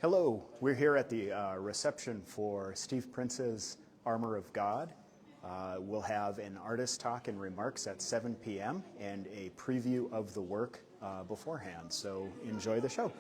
Hello, we're here at the reception for Steve Prince's Armour of God. We'll have an artist talk and remarks at 7 p.m. and a preview of the work beforehand, so enjoy the show.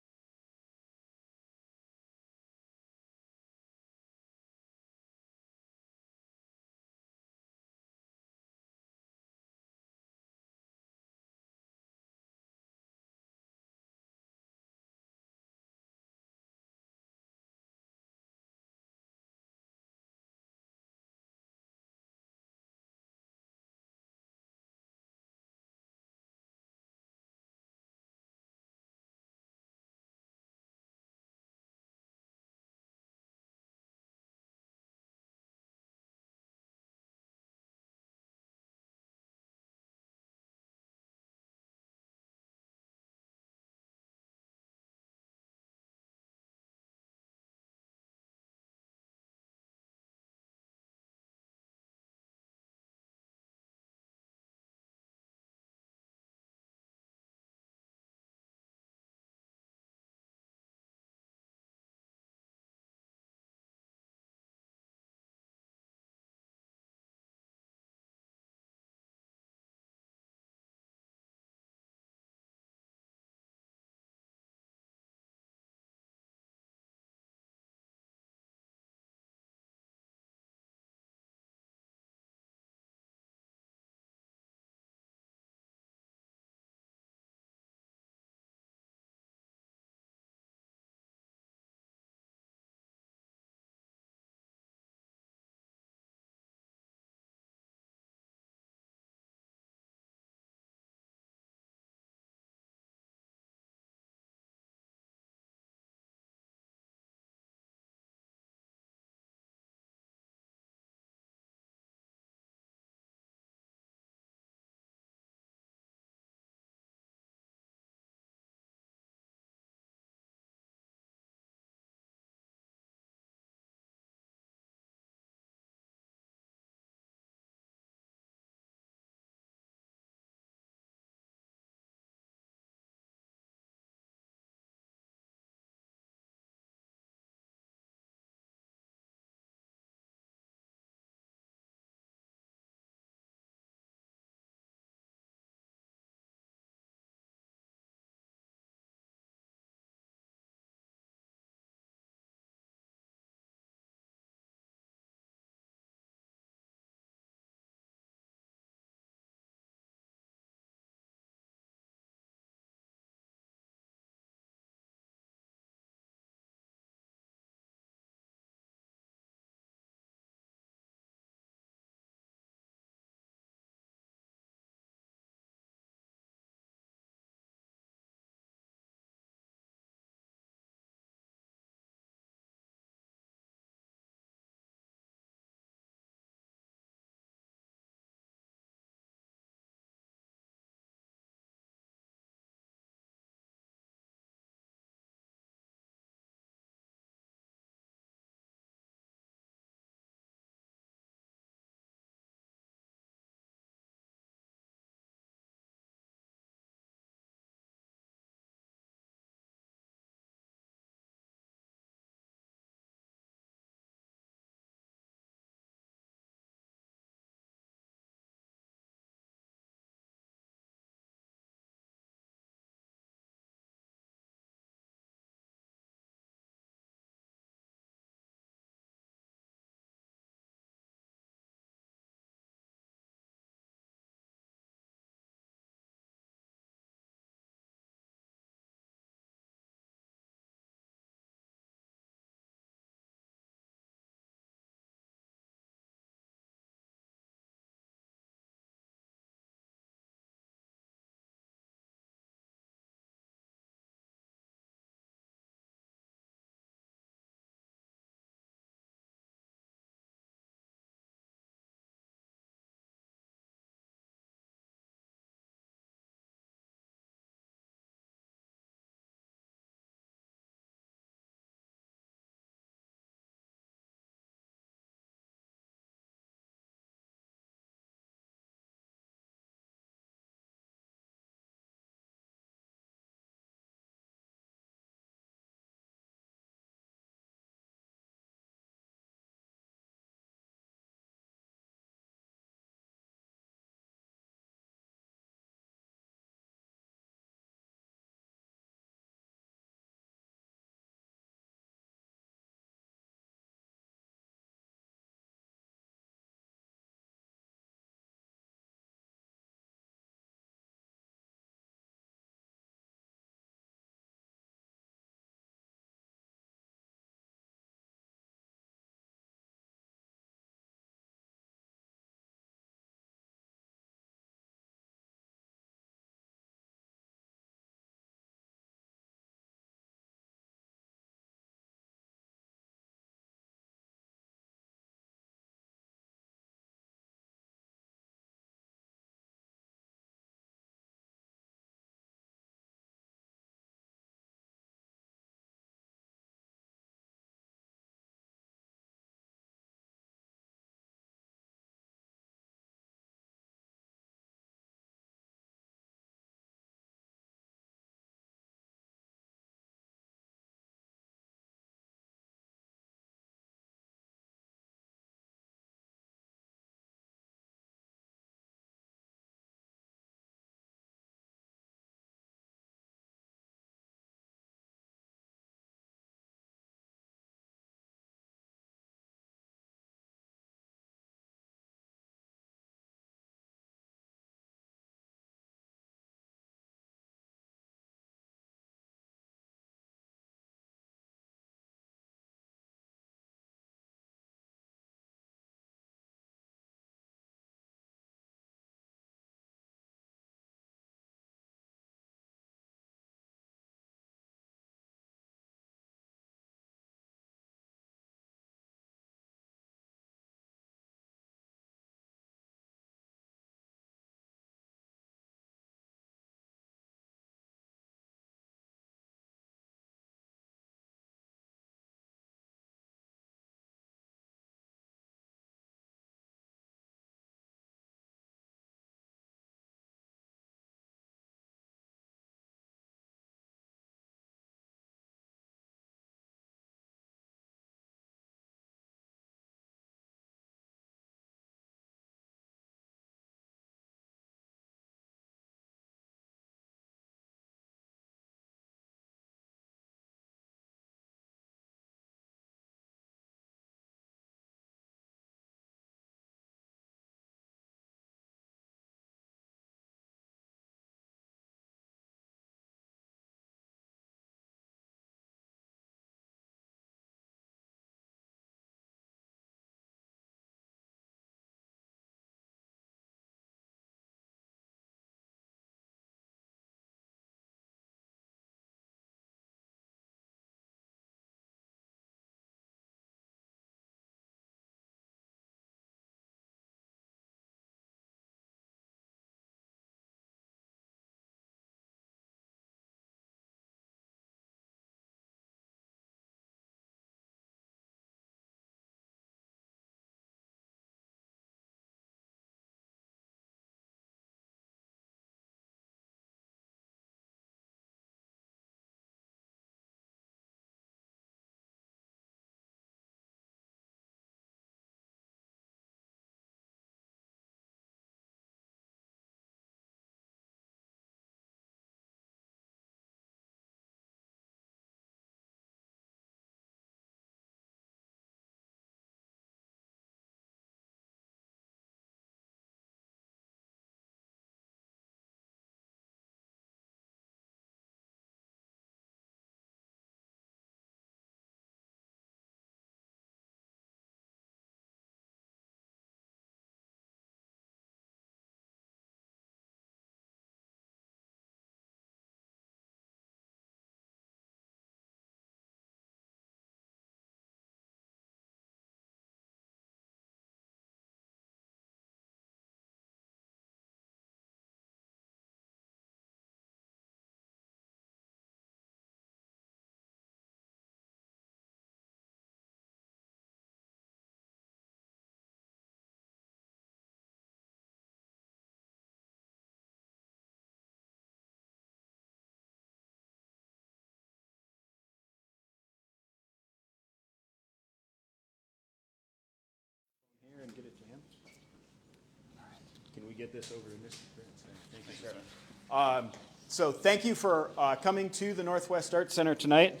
get this over to Mr. Prince. Thank you, sir. So thank you for coming to the Northwest Arts Center tonight.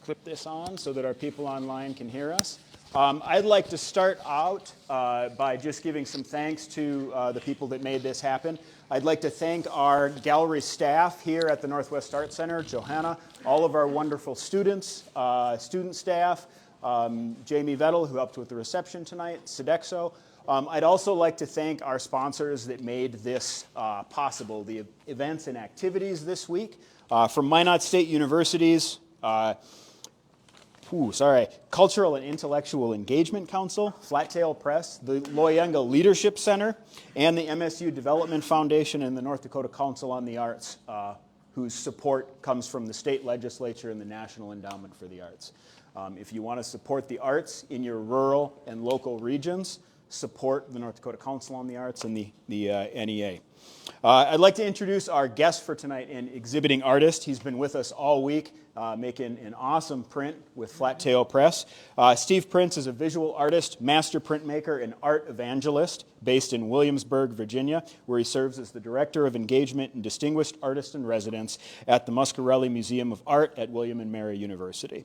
Clip this on so that our people online can hear us. I'd like to start out by just giving some thanks to the people that made this happen. I'd like to thank our gallery staff here at the Northwest Arts Center, Johanna, all of our wonderful students, student staff, Jamie Vettel, who helped with the reception tonight, Sodexo. I'd also like to thank our sponsors that made this possible, the events and activities this week. From Minot State University's Cultural and Intellectual Engagement Council, Flat Tail Press, the Loyenga Leadership Center, and the MSU Development Foundation and the North Dakota Council on the Arts, whose support comes from the state legislature and the National Endowment for the Arts. If you want to support the arts in your rural and local regions, support the North Dakota Council on the Arts and the NEA. I'd like to introduce our guest for tonight, an exhibiting artist. He's been with us all week, making an awesome print with Flat Tail Press. Steve Prince is a visual artist, master printmaker, and art evangelist based in Williamsburg, Virginia, where he serves as the Director of Engagement and Distinguished Artist in Residence at the Muscarelli Museum of Art at William and Mary University.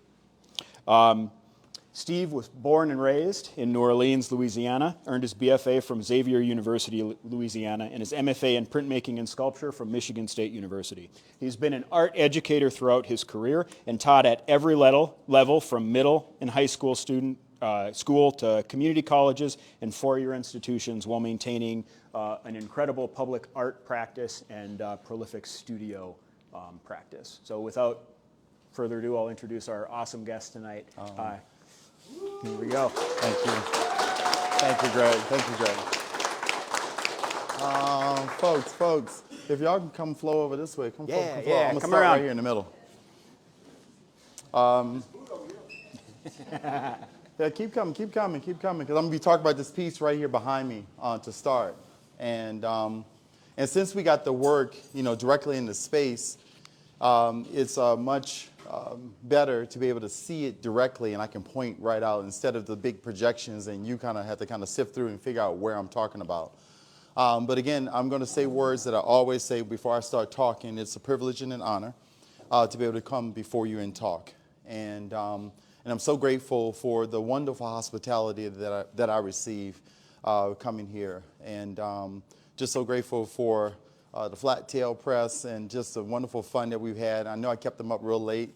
Steve was born and raised in New Orleans, Louisiana, earned his BFA from Xavier University, Louisiana, and his MFA in printmaking and sculpture from Michigan State University. He's been an art educator throughout his career and taught at every level from middle and high school school to community colleges and four-year institutions while maintaining an incredible public art practice and prolific studio practice. So without further ado, I'll introduce our awesome guest tonight. Here we go. Thank you. Thank you, Greg. Thank you, Greg. Folks, if y'all can come flow over this way, come flow. I'm going to start around. right here in the middle. Yeah, keep coming, because I'm going to be talking about this piece right here behind me to start. And since we got the work, directly in the space, it's much better to be able to see it directly, and I can point right out instead of the big projections, and you kind of have to sift through and figure out where I'm talking about. But again, I'm going to say words that I always say before I start talking. It's a privilege and an honor to be able to come before you and talk. And I'm so grateful for the wonderful hospitality that I receive coming here, and just so grateful for the Flat Tail Press and just the wonderful fun that we've had. I know I kept them up real late,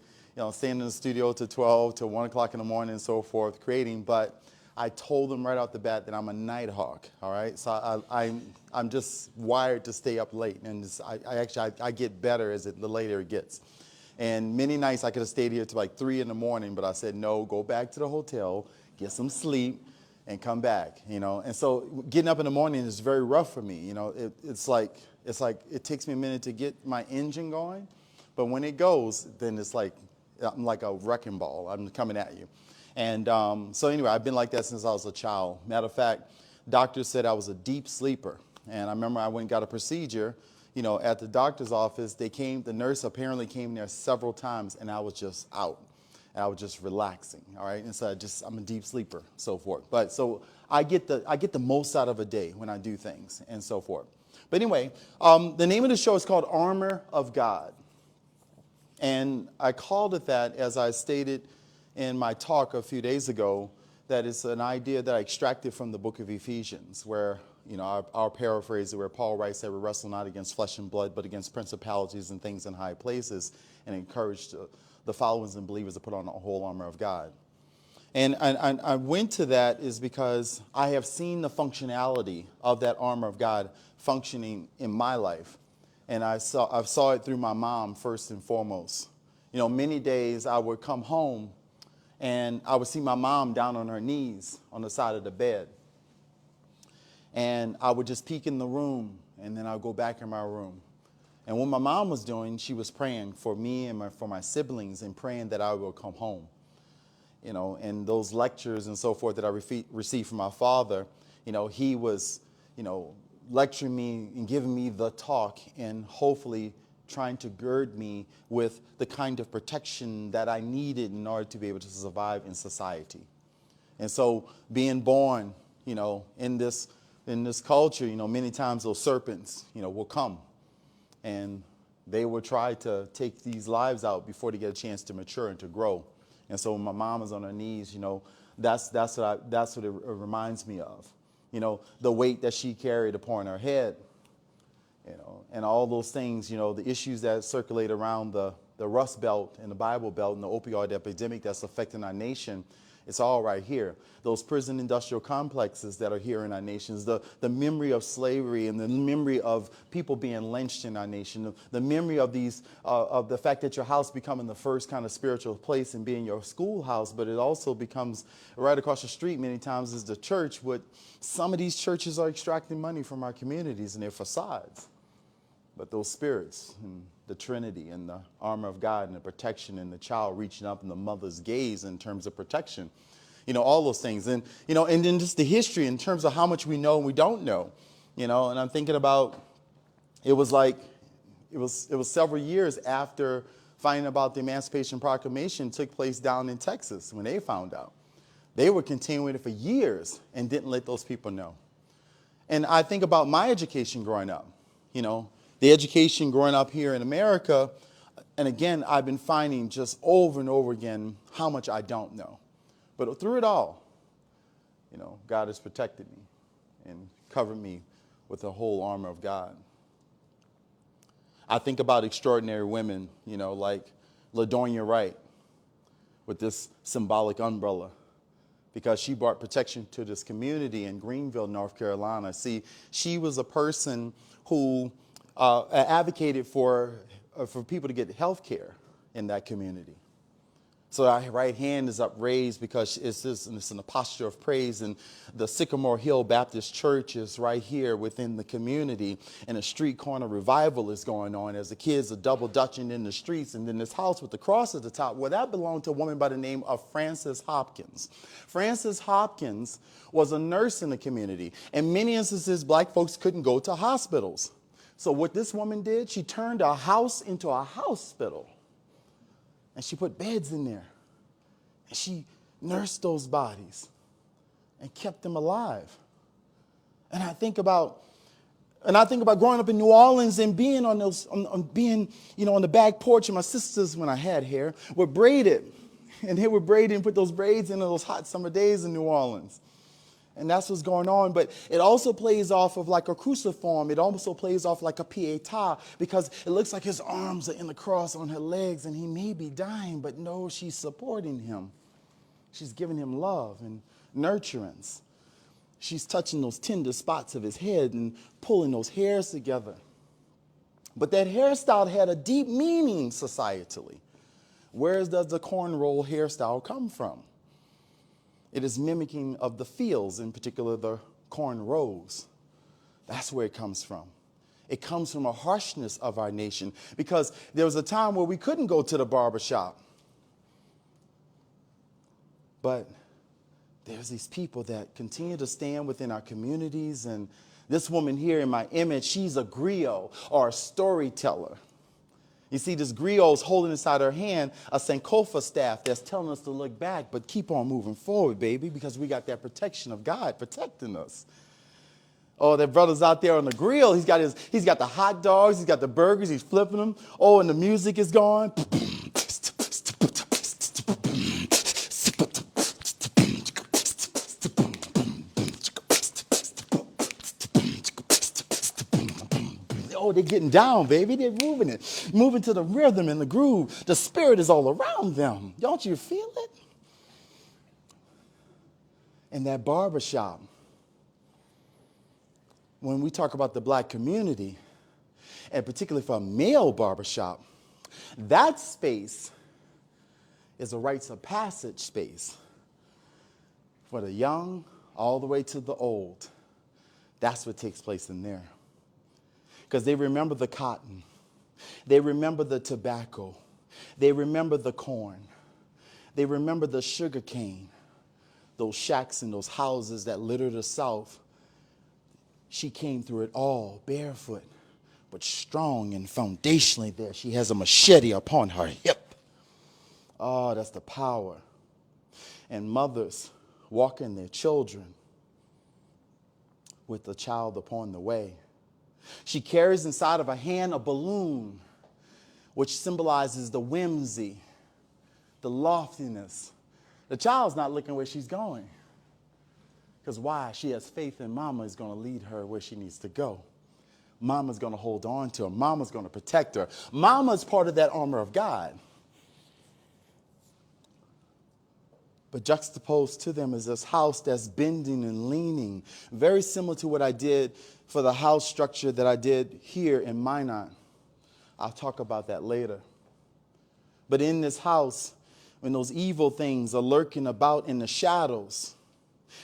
staying in the studio till 12, till 1 o'clock in the morning and so forth, creating, but I told them right out the bat that I'm a night hawk, all right? So I'm just wired to stay up late, and I get better as the later it gets. And many nights I could have stayed here till like 3 in the morning, but I said, no, go back to the hotel, get some sleep, and come back, And so getting up in the morning is very rough for me, It's like it takes me a minute to get my engine going, but when it goes, then it's like I'm like a wrecking ball. I'm coming at you. And so anyway, I've been like that since I was a child. Matter of fact, doctors said I was a deep sleeper. And I remember I went and got a procedure, at the doctor's office. The nurse apparently came there several times, and I was just out. And I was just relaxing, all right? And so I'm a deep sleeper, so forth. But so I get the most out of a day when I do things and so forth. But anyway, the name of the show is called Armour of God. And I called it that, as I stated in my talk a few days ago, that it's an idea that I extracted from the book of Ephesians, where, I'll paraphrase it, where Paul writes that we wrestle not against flesh and blood, but against principalities and things in high places, and encouraged the followers and believers to put on the whole armor of God. And I went to that is because I have seen the functionality of that armor of God functioning in my life. And I saw it through my mom first and foremost. Many days I would come home and I would see my mom down on her knees on the side of the bed. And I would just peek in the room, and then I'd go back in my room. And what my mom was doing, she was praying for me and for my siblings, and praying that I will come home. And those lectures and so forth that I received from my father, he was, lecturing me and giving me the talk, and hopefully trying to gird me with the kind of protection that I needed in order to be able to survive in society. And so being born, in this in this culture, many times those serpents, will come and they will try to take these lives out before they get a chance to mature and to grow. And so when my mom is on her knees, that's what it reminds me of. The weight that she carried upon her head, and all those things, the issues that circulate around the Rust Belt and the Bible Belt and the opioid epidemic that's affecting our nation. It's all right here. Those prison industrial complexes that are here in our nations, the memory of slavery and the memory of people being lynched in our nation, the memory of of the fact that your house becoming the first kind of spiritual place and being your schoolhouse, but it also becomes right across the street many times is the church. What some of these churches are extracting money from our communities and their facades. But those spirits and the Trinity and the armor of God and the protection and the child reaching up in the mother's gaze in terms of protection, all those things. And, and then just the history in terms of how much we know and we don't know, and I'm thinking about, it was several years after finding about the Emancipation Proclamation took place down in Texas when they found out. They were continuing it for years and didn't let those people know. And I think about my education growing up, the education growing up here in America, and again, I've been finding just over and over again how much I don't know. But through it all, God has protected me and covered me with the whole armor of God. I think about extraordinary women, like LaDonya Wright with this symbolic umbrella, because she brought protection to this community in Greenville, North Carolina. See, she was a person who advocated for people to get health care in that community. So our right hand is upraised because it's in a posture of praise. And the Sycamore Hill Baptist Church is right here within the community. And a street corner revival is going on as the kids are double dutching in the streets. And then this house with the cross at the top, well, that belonged to a woman by the name of Frances Hopkins. Frances Hopkins was a nurse in the community. In many instances, black folks couldn't go to hospitals. So what this woman did, she turned a house into a hospital. And she put beds in there. And she nursed those bodies and kept them alive. And I think about growing up in New Orleans and being on the back porch of my sisters when I had hair were braided. And they were braided and put those braids in those hot summer days in New Orleans. And that's what's going on. But it also plays off of like a cruciform. It also plays off like a pietà, because it looks like his arms are in the cross on her legs and he may be dying, but no, she's supporting him. She's giving him love and nurturance. She's touching those tender spots of his head and pulling those hairs together. But that hairstyle had a deep meaning societally. Where does the cornrow hairstyle come from? It is mimicking of the fields, in particular the cornrows. That's where it comes from. It comes from a harshness of our nation, because there was a time where we couldn't go to the barber shop. But there's these people that continue to stand within our communities. And this woman here in my image, she's a griot or a storyteller. You see, this griot's holding inside her hand a Sankofa staff that's telling us to look back, but keep on moving forward, baby, because we got that protection of God protecting us. Oh, that brother's out there on the grill. He's got the hot dogs, he's got the burgers, he's flipping them. Oh, and the music is going. Oh, they're getting down, baby. They're moving to the rhythm and the groove. The spirit is all around them. Don't you feel it? In that barbershop, when we talk about the black community, and particularly for a male barbershop, that space is a rites of passage space for the young all the way to the old. That's what takes place in there. Because they remember the cotton. They remember the tobacco. They remember the corn. They remember the sugar cane. Those shacks and those houses that litter the South. She came through it all barefoot, but strong and foundationally there. She has a machete upon her hip. Oh, that's the power. And mothers walking their children with the child upon the way. She carries inside of her hand a balloon, which symbolizes the whimsy, the loftiness. The child's not looking where she's going. Because why? She has faith in Mama is going to lead her where she needs to go. Mama's going to hold on to her. Mama's going to protect her. Mama's part of that armor of God. But juxtaposed to them is this house that's bending and leaning, very similar to what I did for the house structure that I did here in Minot. I'll talk about that later. But in this house, when those evil things are lurking about in the shadows,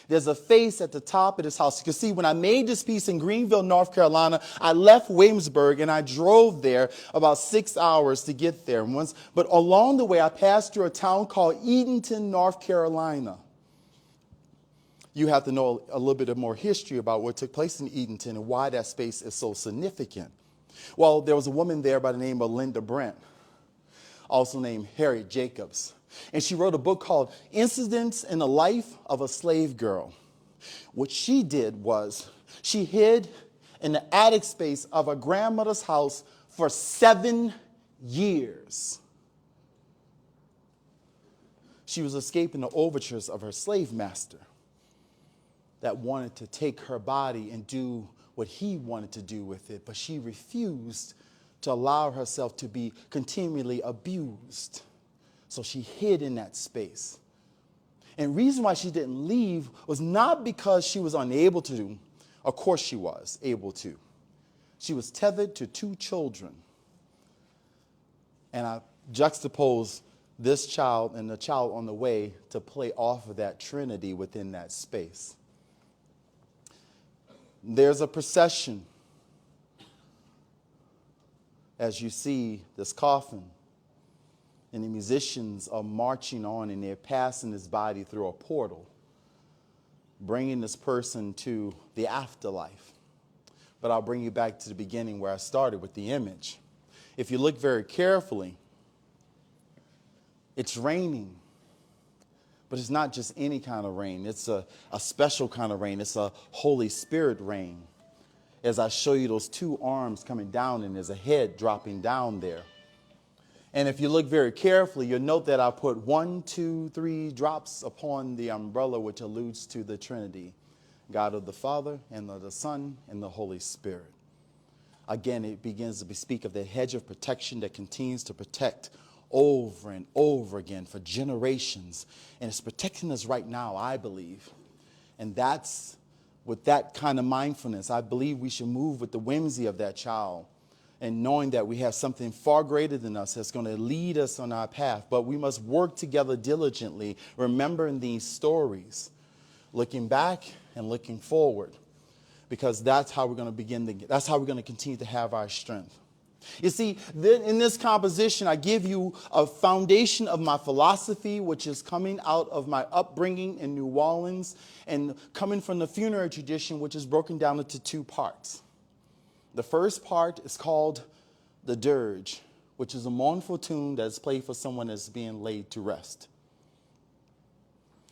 there's a face at the top of this house. You can see when I made this piece in Greenville, North Carolina, I left Williamsburg and I drove there about 6 hours to get there. But along the way, I passed through a town called Edenton, North Carolina. You have to know a little bit more history about what took place in Edenton and why that space is so significant. Well, there was a woman there by the name of Linda Brent, also named Harriet Jacobs. And she wrote a book called Incidents in the Life of a Slave Girl. What she did was she hid in the attic space of her grandmother's house for 7 years. She was escaping the overtures of her slave master that wanted to take her body and do what he wanted to do with it, but she refused to allow herself to be continually abused. So she hid in that space. And the reason why she didn't leave was not because she was unable to do. Of course she was able to. She was tethered to 2 children. And I juxtapose this child and the child on the way to play off of that trinity within that space. There's a procession as you see this coffin, and the musicians are marching on and they're passing this body through a portal, bringing this person to the afterlife. But I'll bring you back to the beginning where I started with the image. If you look very carefully, it's raining. But it's not just any kind of rain. It's a special kind of rain. It's a Holy Spirit rain. As I show you those 2 arms coming down and there's a head dropping down there. And if you look very carefully, you'll note that I put 1, 2, 3 drops upon the umbrella, which alludes to the Trinity, God of the Father and of the Son and the Holy Spirit. Again, it begins to speak of the hedge of protection that continues to protect over and over again for generations. And it's protecting us right now, I believe. And that's with that kind of mindfulness, I believe we should move with the whimsy of that child and knowing that we have something far greater than us that's going to lead us on our path. But we must work together diligently, remembering these stories, looking back and looking forward, because that's how we're going to that's how we're going to continue to have our strength. You see, then in this composition, I give you a foundation of my philosophy, which is coming out of my upbringing in New Orleans and coming from the funerary tradition, which is broken down into 2 parts. The first part is called the dirge, which is a mournful tune that is played for someone that's being laid to rest.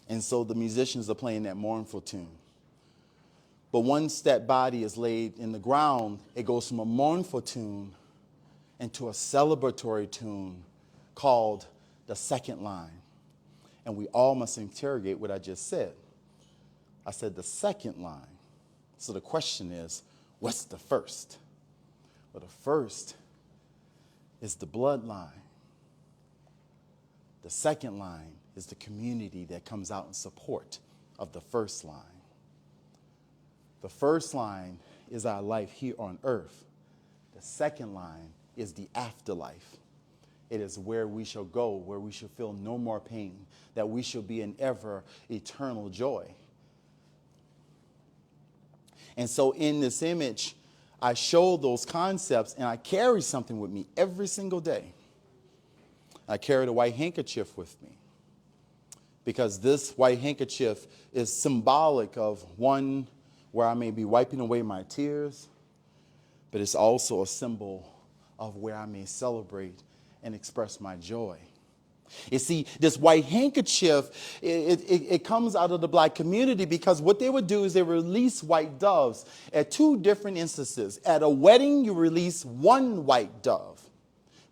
And so the musicians are playing that mournful tune. But once that body is laid in the ground, it goes from a mournful tune into a celebratory tune called the second line. And we all must interrogate what I just said. I said the second line. So the question is, what's the first? Well, the first is the bloodline. The second line is the community that comes out in support of the first line. The first line is our life here on earth. The second line is the afterlife. It is where we shall go, where we shall feel no more pain, that we shall be in ever eternal joy. And so in this image, I show those concepts, and I carry something with me every single day. I carry the white handkerchief with me because this white handkerchief is symbolic of one where I may be wiping away my tears, but it's also a symbol of where I may celebrate and express my joy. You see, this white handkerchief, it comes out of the black community because what they would do is they release white doves at two different instances. At a wedding, you release one white dove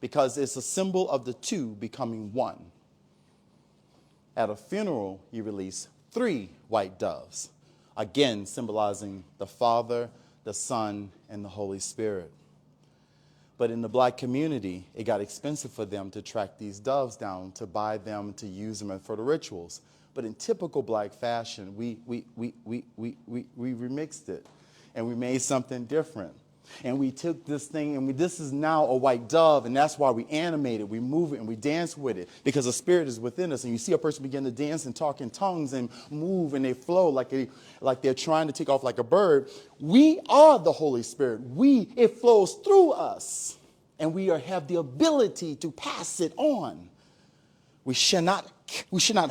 because it's a symbol of the two becoming one. At a funeral, you release 3 white doves, again symbolizing the Father, the Son, and the Holy Spirit. But in the black community, it got expensive for them to track these doves down, to buy them, to use them for the rituals. But in typical black fashion, we remixed it, and we made something different. And we took this thing, and this is now a white dove, and that's why we animate it, we move it, and we dance with it, because the Spirit is within us. And you see a person begin to dance and talk in tongues and move, and they flow like they're trying to take off like a bird. We are the Holy Spirit. It flows through us, and we have the ability to pass it on. We should not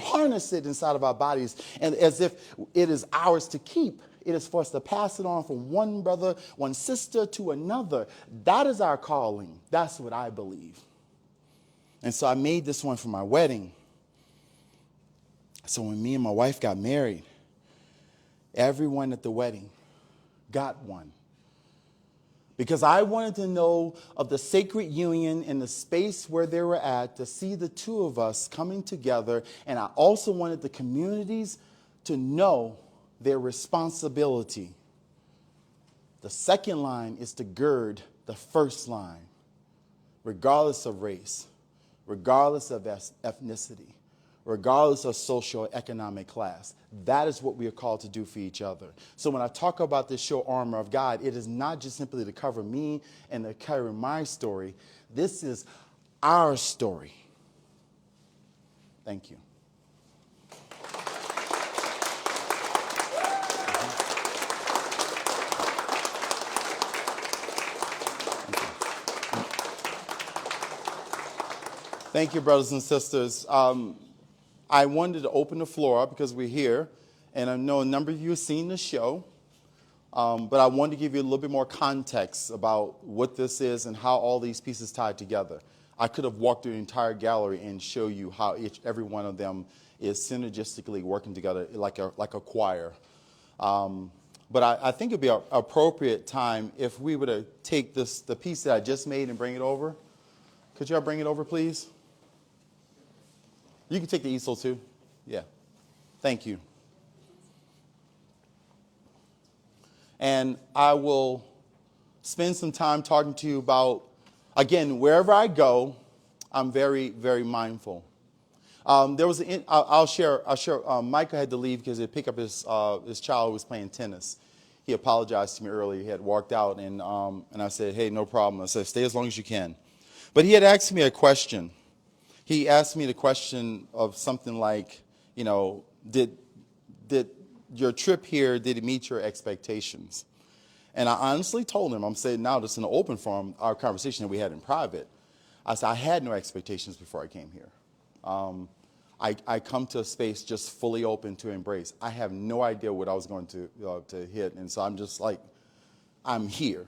harness it inside of our bodies and as if it is ours to keep. It is for us to pass it on from one brother, one sister to another. That is our calling. That's what I believe. And so I made this one for my wedding. So when me and my wife got married, everyone at the wedding got one. Because I wanted to know of the sacred union in the space where they were at, to see the two of us coming together. And I also wanted the communities to know their responsibility. The second line is to gird the first line, regardless of race, regardless of ethnicity, regardless of socioeconomic class. That is what we are called to do for each other. So when I talk about this show, Armor of God, it is not just simply to cover me and to cover my story. This is our story. Thank you. Thank you, brothers and sisters. I wanted to open the floor up because we're here, and I know a number of you have seen the show, but I wanted to give you a little bit more context about what this is and how all these pieces tie together. I could have walked through the entire gallery and show you how every one of them is synergistically working together like a choir. But I think it would be an appropriate time if we were to take the piece that I just made and bring it over. Could y'all bring it over, please? You can take the easel too. Yeah. Thank you. And I will spend some time talking to you about, again, wherever I go, I'm very, very mindful. There was I'll share. Micah had to leave because he had picked up his child who was playing tennis. He apologized to me earlier. He had walked out, and I said, hey, no problem. I said, stay as long as you can. But he had asked me a question. He asked me the question of something like, did your trip here, did it meet your expectations? And I honestly told him, I'm saying now this in an open forum, our conversation that we had in private, I said, I had no expectations before I came here. I come to a space just fully open to embrace. I have no idea what I was going to hit, and so I'm just like, I'm here.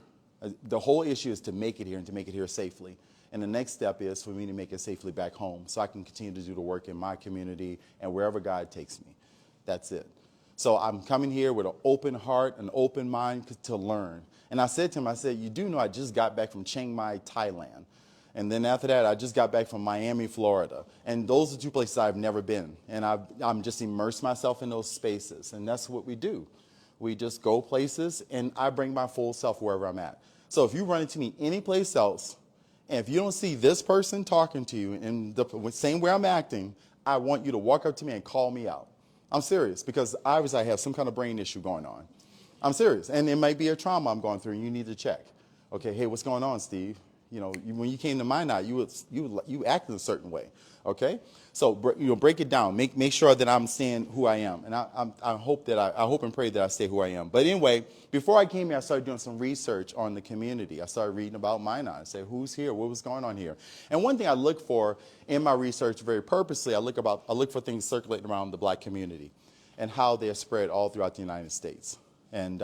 The whole issue is to make it here and to make it here safely. And the next step is for me to make it safely back home so I can continue to do the work in my community and wherever God takes me. That's it. So I'm coming here with an open heart, an open mind to learn. And I said to him, you do know I just got back from Chiang Mai, Thailand. And then after that, I just got back from Miami, Florida. And those are 2 places I've never been. And I'm just immersed myself in those spaces. And that's what we do. We just go places, and I bring my full self wherever I'm at. So if you run into me any place else, and if you don't see this person talking to you in the same way I'm acting, I want you to walk up to me and call me out. I'm serious, because obviously I have some kind of brain issue going on. I'm serious. And it might be a trauma I'm going through, and you need to check. Okay, hey, what's going on, Steve? When you came to Minot, you acted a certain way. Okay, so break it down. Make sure that I'm seeing who I am, and I hope and pray that I stay who I am. But anyway, before I came here, I started doing some research on the community. I started reading about Minot. I said, who's here? What was going on here? And one thing I look for in my research, very purposely, I look for things circulating around the black community and how they are spread all throughout the United States. And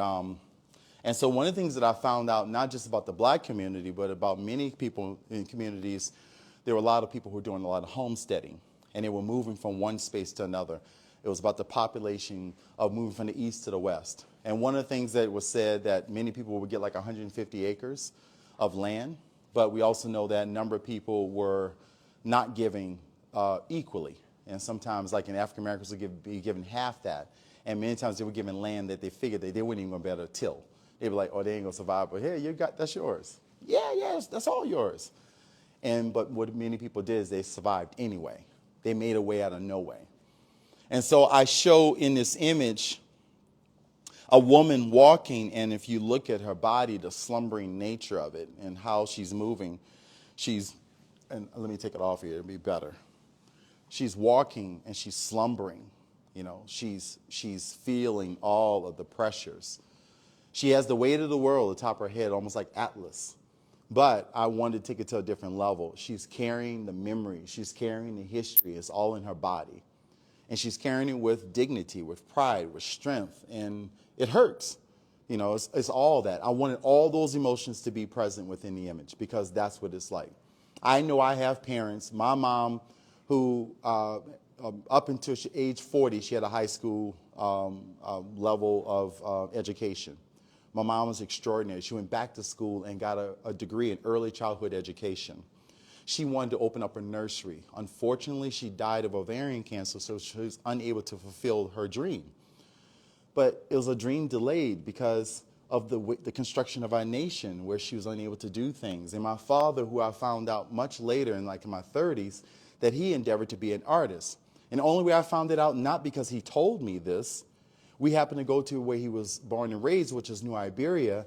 so one of the things that I found out, not just about the black community, but about many people in communities there were a lot of people who were doing a lot of homesteading, and they were moving from one space to another. It was about the population of moving from the east to the west. And one of the things that was said that many people would get like 150 acres of land, but we also know that a number of people were not giving equally. And sometimes, like in African Americans, would be given half that. And many times they were given land that they figured that they wouldn't even be able to till. They'd be like, oh, they ain't gonna survive, but hey, that's yours. Yeah, that's all yours. But what many people did is they survived anyway. They made a way out of no way. And so I show in this image a woman walking, and if you look at her body, the slumbering nature of it and how she's moving, and let me take it off here, it'll be better. She's walking and she's slumbering. You know, she's feeling all of the pressures. She has the weight of the world atop her head, almost like Atlas. But I wanted to take it to a different level. She's carrying the memory. She's carrying the history. It's all in her body. And she's carrying it with dignity, with pride, with strength. And it hurts. You know, it's all that. I wanted all those emotions to be present within the image because that's what it's like. I know I have parents. My mom, who up until age 40, she had a high school level of education. My mom was extraordinary. She went back to school and got a degree in early childhood education. She wanted to open up a nursery. Unfortunately, she died of ovarian cancer, so she was unable to fulfill her dream. But it was a dream delayed because of the construction of our nation, where she was unable to do things. And my father, who I found out much later, in my 30s, that he endeavored to be an artist. And the only way I found it out, not because he told me this, we happened to go to where he was born and raised, which is New Iberia,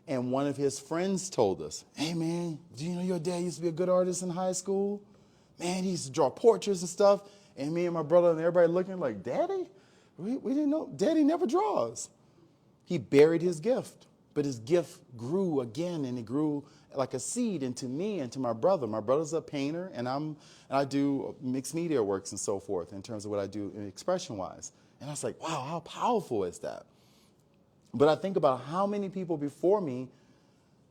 and one of his friends told us, hey man, do you know your dad used to be a good artist in high school? Man, he used to draw portraits and stuff. And me and my brother and everybody looking like, Daddy? We didn't know. Daddy never draws. He buried his gift, but his gift grew again, and it grew like a seed into me and to my brother. My brother's a painter, and I do mixed media works and so forth in terms of what I do expression-wise. And I was like, wow, how powerful is that? But I think about how many people before me,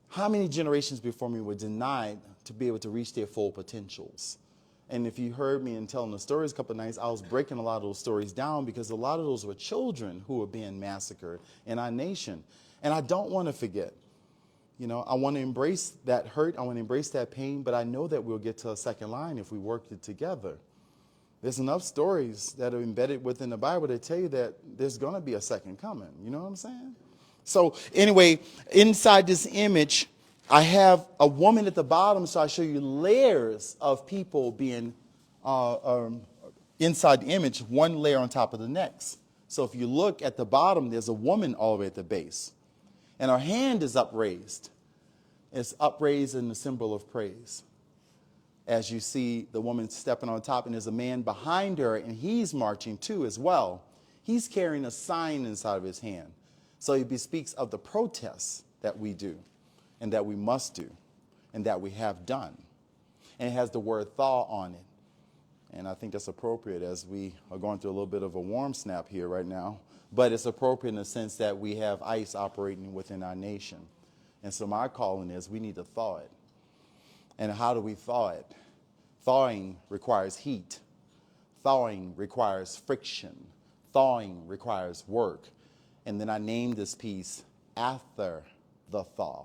how many generations before me were denied to be able to reach their full potentials. And if you heard me in telling the stories a couple of nights, I was breaking a lot of those stories down because a lot of those were children who were being massacred in our nation. And I don't want to forget. You know, I want to embrace that hurt. I want to embrace that pain. But I know that we'll get to a second line if we work it together. There's enough stories that are embedded within the Bible that tell you that there's going to be a second coming. You know what I'm saying? So anyway, inside this image, I have a woman at the bottom, so I show you layers of people being inside the image, one layer on top of the next. So if you look at the bottom, there's a woman all the way at the base. And her hand is upraised. It's upraised in the symbol of praise. As you see the woman stepping on top, and there's a man behind her, and he's marching too as well. He's carrying a sign inside of his hand. So he bespeaks of the protests that we do, and that we must do, and that we have done. And it has the word thaw on it. And I think that's appropriate as we are going through a little bit of a warm snap here right now. But it's appropriate in the sense that we have ice operating within our nation. And so my calling is we need to thaw it. And how do we thaw it? Thawing requires heat. Thawing requires friction. Thawing requires work. And then I named this piece After the Thaw.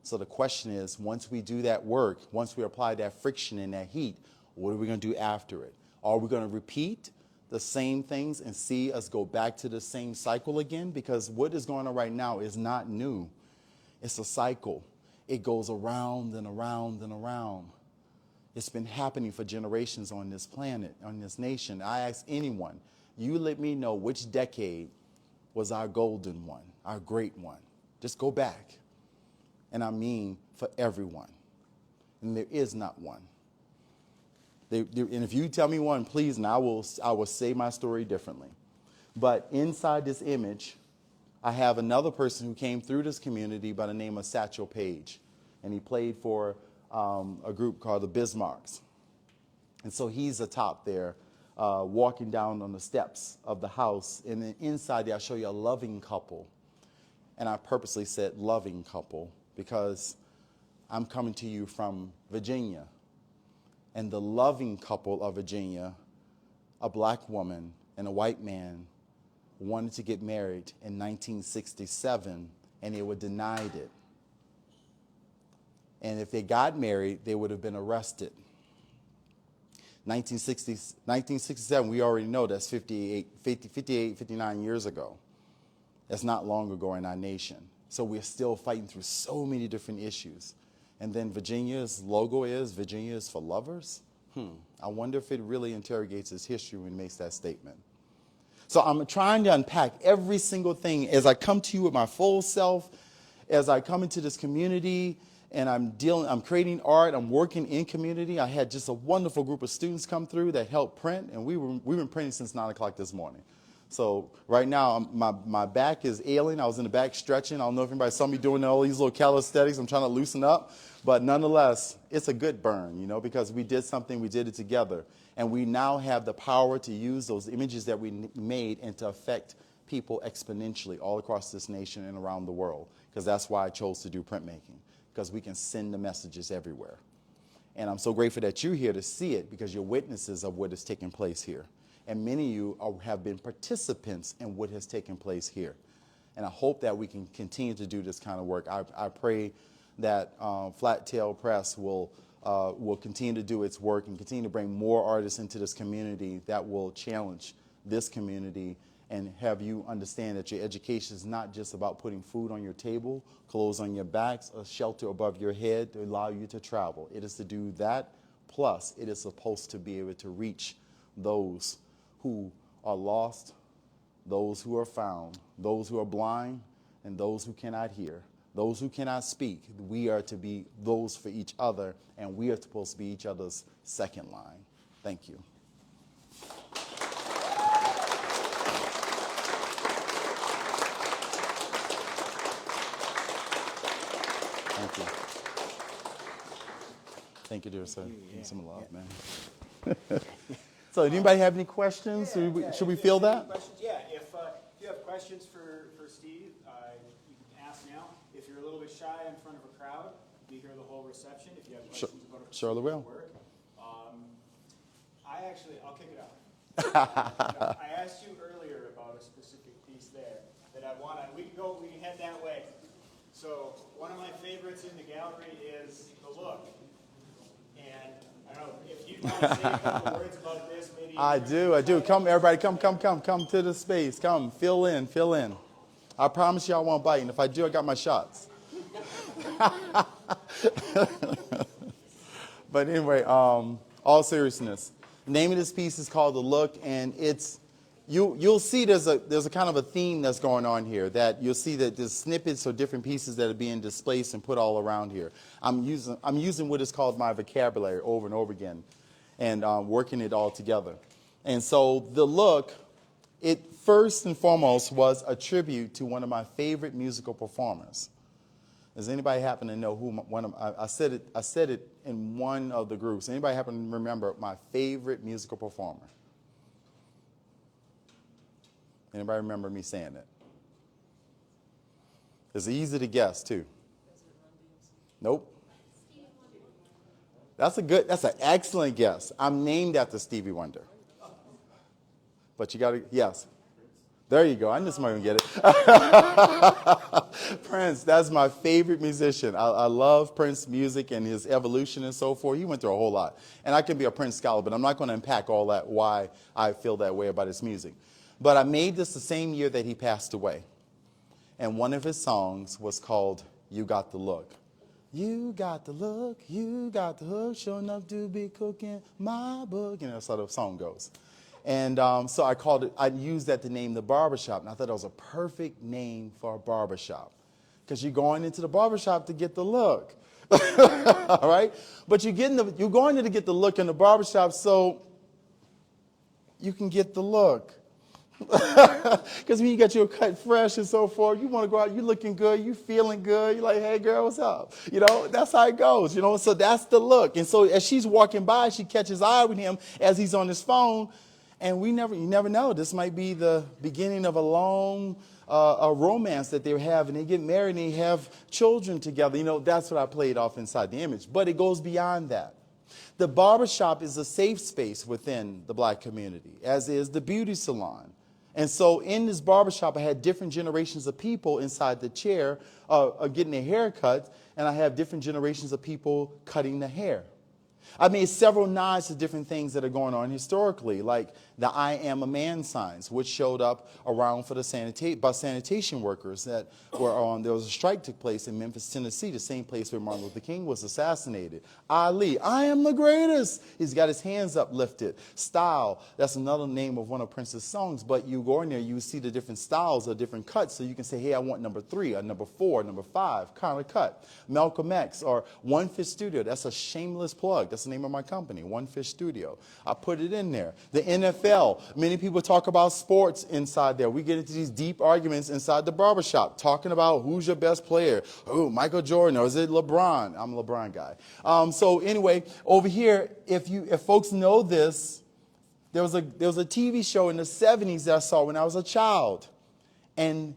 So the question is, once we do that work, once we apply that friction and that heat, what are we going to do after it? Are we going to repeat the same things and see us go back to the same cycle again? Because what is going on right now is not new. It's a cycle. It goes around and around and around. It's been happening for generations on this planet, on this nation. I ask anyone, you let me know which decade was our golden one, our great one. Just go back. And I mean for everyone. And there is not one. And if you tell me one, please, and I will say my story differently. But inside this image, I have another person who came through this community by the name of Satchel Paige. And he played for a group called the Bismarcks. And so he's atop there, walking down on the steps of the house. And then inside there, I show you a loving couple. And I purposely said loving couple because I'm coming to you from Virginia. and the loving couple of Virginia, a black woman and a white man, wanted to get married in 1967, and they were denied it. And if they got married, they would have been arrested. 1967, we already know that's 59 years ago. That's not long ago in our nation. So we're still fighting through so many different issues. And then Virginia's logo is, Virginia is for lovers. I wonder if it really interrogates its history when it makes that statement. So I'm trying to unpack every single thing as I come to you with my full self, as I come into this community, and I'm creating art, I'm working in community. I had just a wonderful group of students come through that helped print, and we've been printing since 9 o'clock this morning. So right now, my back is ailing. I was in the back stretching. I don't know if anybody saw me doing all these little calisthenics. I'm trying to loosen up. But nonetheless, it's a good burn, you know, because we did something, we did it together. And we now have the power to use those images that we made and to affect people exponentially all across this nation and around the world. Because that's why I chose to do printmaking, because we can send the messages everywhere. And I'm so grateful that you're here to see it, because you're witnesses of what is taking place here. And many of you have been participants in what has taken place here. And I hope that we can continue to do this kind of work. I pray that Flat Tail Press will continue to do its work and continue to bring more artists into this community that will challenge this community and have you understand that your education is not just about putting food on your table, clothes on your backs, a shelter above your head to allow you to travel. It is to do that, plus it is supposed to be able to reach those who are lost, those who are found, those who are blind, and those who cannot hear, those who cannot speak. We are to be those for each other, and we are supposed to be each other's second line. Thank you. Thank you. Thank you, dear sir. Give me some love, man. So, anybody have any questions? Should we feel that? Yeah, if you have questions for Steve, you can ask now. If you're a little bit shy in front of a crowd, be here the whole reception. If you have questions about a Surely will. work, I'll kick it out. I asked you earlier about a specific piece there that I want. We can head that way. So one of my favorites in the gallery is the look. And I don't know if you want to say a couple words about this, maybe. I do. Come, everybody, come to the space. Come, fill in. I promise you I won't bite, and if I do, I got my shots. But anyway, all seriousness, the name of this piece is called The Look, and it's you'll see there's a kind of a theme that's going on here, that you'll see that there's snippets or different pieces that are being displaced and put all around here. I'm using what is called my vocabulary over and over again, and working it all together. And so The Look, it first and foremost was a tribute to one of my favorite musical performers. Does anybody happen to know who I said it in one of the groups. Anybody happen to remember my favorite musical performer? Anybody remember me saying it? It's easy to guess too. Nope. That's an excellent guess. I'm named after Stevie Wonder. But you gotta, yes. There you go. I knew somebody would get it. Prince, that's my favorite musician. I love Prince's music and his evolution and so forth. He went through a whole lot. And I can be a Prince scholar, but I'm not going to unpack all that, why I feel that way about his music. But I made this the same year that he passed away. And one of his songs was called You Got the Look. You got the look, you got the hook, sure enough to be cooking my book. You know, that's how the song goes. And so I used that to name the barbershop. And I thought it was a perfect name for a barbershop, because you're going into the barbershop to get the look. All right? But you're going in to get the look in the barbershop so you can get the look. Because when you get your cut fresh and so forth, you want to go out, you're looking good, you feeling good, you're like, hey girl, what's up? You know, that's how it goes, you know, so that's the look. And so as she's walking by, she catches eye with him as he's on his phone, and you never know, this might be the beginning of a long a romance that they have, and they get married and they have children together. You know, that's what I played off inside the image. But it goes beyond that. The barbershop is a safe space within the black community, as is the beauty salon. And so in this barbershop, I had different generations of people inside the chair getting their hair cut, and I have different generations of people cutting the hair. I made several nods to different things that are going on historically, like the I am a man signs, which showed up around for the sanitation workers that were on. There was a strike took place in Memphis, Tennessee, the same place where Martin Luther King was assassinated. Ali, I am the greatest. He's got his hands uplifted. Style, that's another name of one of Prince's songs, but you go in there, you see the different styles or different cuts, so you can say, hey, I want number 3 or number 4, or number 5 kind of cut. Malcolm X or One Fish Studio, that's a shameless plug. That's the name of my company, One Fish Studio. I put it in there. The NFL, many people talk about sports inside there. We get into these deep arguments inside the barbershop, talking about who's your best player. Oh, Michael Jordan, or is it LeBron? I'm a LeBron guy. So anyway, over here, if folks know this, there was a TV show in the 70s that I saw when I was a child. And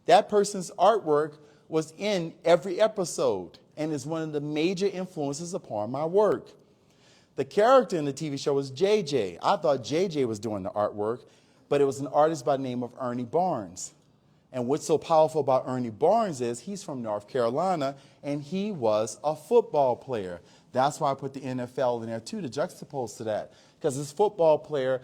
that person's artwork was in every episode and is one of the major influences upon my work. The character in the TV show was JJ. I thought JJ was doing the artwork, but it was an artist by the name of Ernie Barnes. And what's so powerful about Ernie Barnes is he's from North Carolina, and he was a football player. That's why I put the NFL in there, too, to juxtapose to that. Because this football player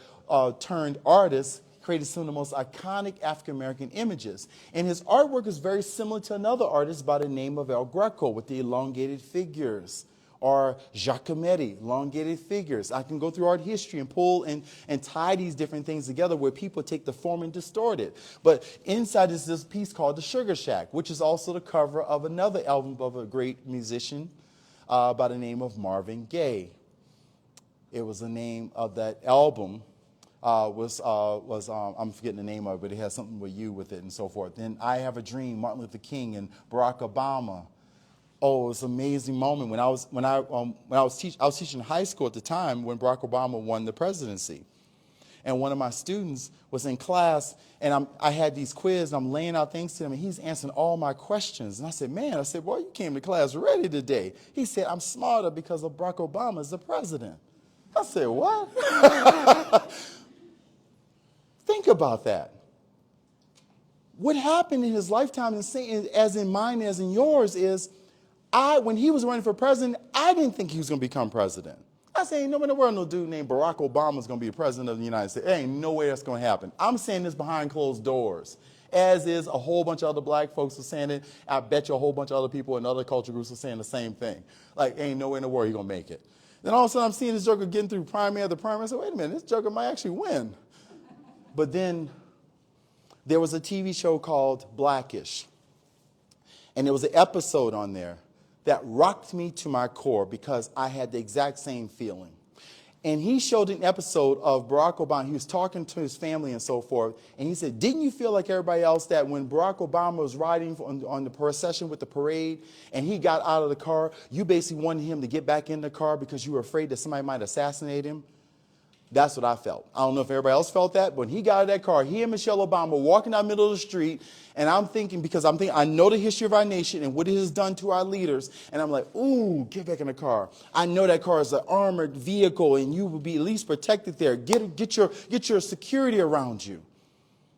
turned artist created some of the most iconic African-American images. And his artwork is very similar to another artist by the name of El Greco with the elongated figures, or Giacometti, elongated figures. I can go through art history and pull and tie these different things together where people take the form and distort it. But inside is this piece called The Sugar Shack, which is also the cover of another album of a great musician by the name of Marvin Gaye. It was the name of that album. I'm forgetting the name of it, but it has something with you with it and so forth. Then I Have a Dream, Martin Luther King and Barack Obama. Oh, it was an amazing moment when I was teaching high school at the time when Barack Obama won the presidency. And one of my students was in class, and I had these quizzes, and I'm laying out things to him, and he's answering all my questions. And I said, boy, you came to class ready today. He said, I'm smarter because of Barack Obama as the president. I said, what? Think about that. What happened in his lifetime, as in mine, as in yours, is when he was running for president, I didn't think he was going to become president. I said, ain't no in the world no dude named Barack Obama is going to be president of the United States. There ain't no way that's going to happen. I'm saying this behind closed doors, as is a whole bunch of other black folks are saying it. I bet you a whole bunch of other people in other culture groups are saying the same thing. Like, ain't no way in the world he's going to make it. Then all of a sudden I'm seeing this joker getting through primary after primary. I said, wait a minute, this joker might actually win. But then there was a TV show called Blackish. And there was an episode on there that rocked me to my core because I had the exact same feeling. And he showed an episode of Barack Obama. He was talking to his family and so forth. And he said, didn't you feel like everybody else that when Barack Obama was riding on the procession with the parade and he got out of the car, you basically wanted him to get back in the car because you were afraid that somebody might assassinate him? That's what I felt. I don't know if everybody else felt that, but when he got out of that car, he and Michelle Obama walking down the middle of the street, and I'm thinking, I know the history of our nation and what it has done to our leaders, and I'm like, ooh, get back in the car. I know that car is an armored vehicle, and you will be at least protected there. Get your security around you.